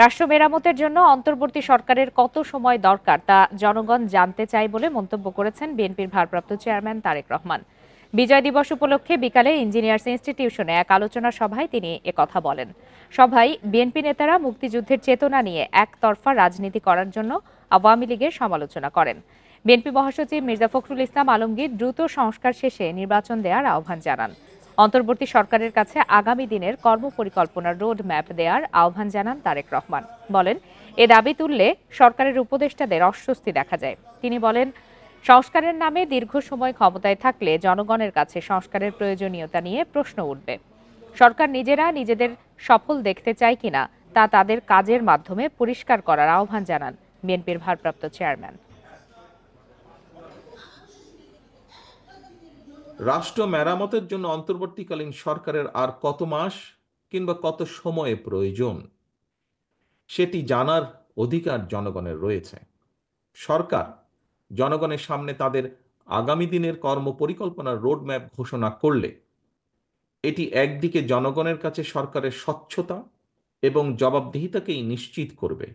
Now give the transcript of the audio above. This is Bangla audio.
রাষ্ট্র মেরামতের জন্য অন্তর্বর্তী সরকারের কত সময় দরকার তা জনগণ জানতে চায় বলে মন্তব্য করেছেন বিএনপির ভারপ্রাপ্ত চেয়ারম্যান তারেক রহমান। বিজয় দিবস উপলক্ষে বিকালে ইঞ্জিনিয়ার্স ইনস্টিটিউশনে এক আলোচনা সভায় তিনি একথা বলেন। সভায় বিএনপি নেতারা মুক্তিযুদ্ধের চেতনা নিয়ে একতরফা রাজনীতি করার জন্য আওয়ামী লীগের সমালোচনা করেন। বিএনপি মহাসচিব মির্জা ফখরুল ইসলাম আলমগীর দ্রুত সংস্কার শেষে নির্বাচন দেওয়ার আহ্বান জানান। অন্তর্বর্তী সরকারের কাছে আগামী দিনের কর্মপরিকল্পনার রোড ম্যাপ দেওয়ার আহ্বান জানান তারেক রহমান। বলেন, এ দাবি তুললে সরকারের উপদেষ্টাদের অস্বস্তি দেখা যায়। তিনি বলেন, সংস্কারের নামে দীর্ঘ সময় ক্ষমতায় থাকলে জনগণের কাছে সংস্কারের প্রয়োজনীয়তা নিয়ে প্রশ্ন উঠবে। সরকার নিজেরা নিজেদের সফল দেখতে চায় কিনা তা তাদের কাজের মাধ্যমে পরিষ্কার করার আহ্বান জানান বিএনপির ভারপ্রাপ্ত চেয়ারম্যান। রাষ্ট্র মেরামতের জন্য অন্তর্বর্তীকালীন সরকারের আর কত মাস কিংবা কত সময়ে প্রয়োজন সেটি জানার অধিকার জনগণের রয়েছে। সরকার জনগণের সামনে তাদের আগামী দিনের কর্মপরিকল্পনার রোডম্যাপ ঘোষণা করলে এটি একদিকে জনগণের কাছে সরকারের স্বচ্ছতা এবং জবাবদিহিতাকেই নিশ্চিত করবে,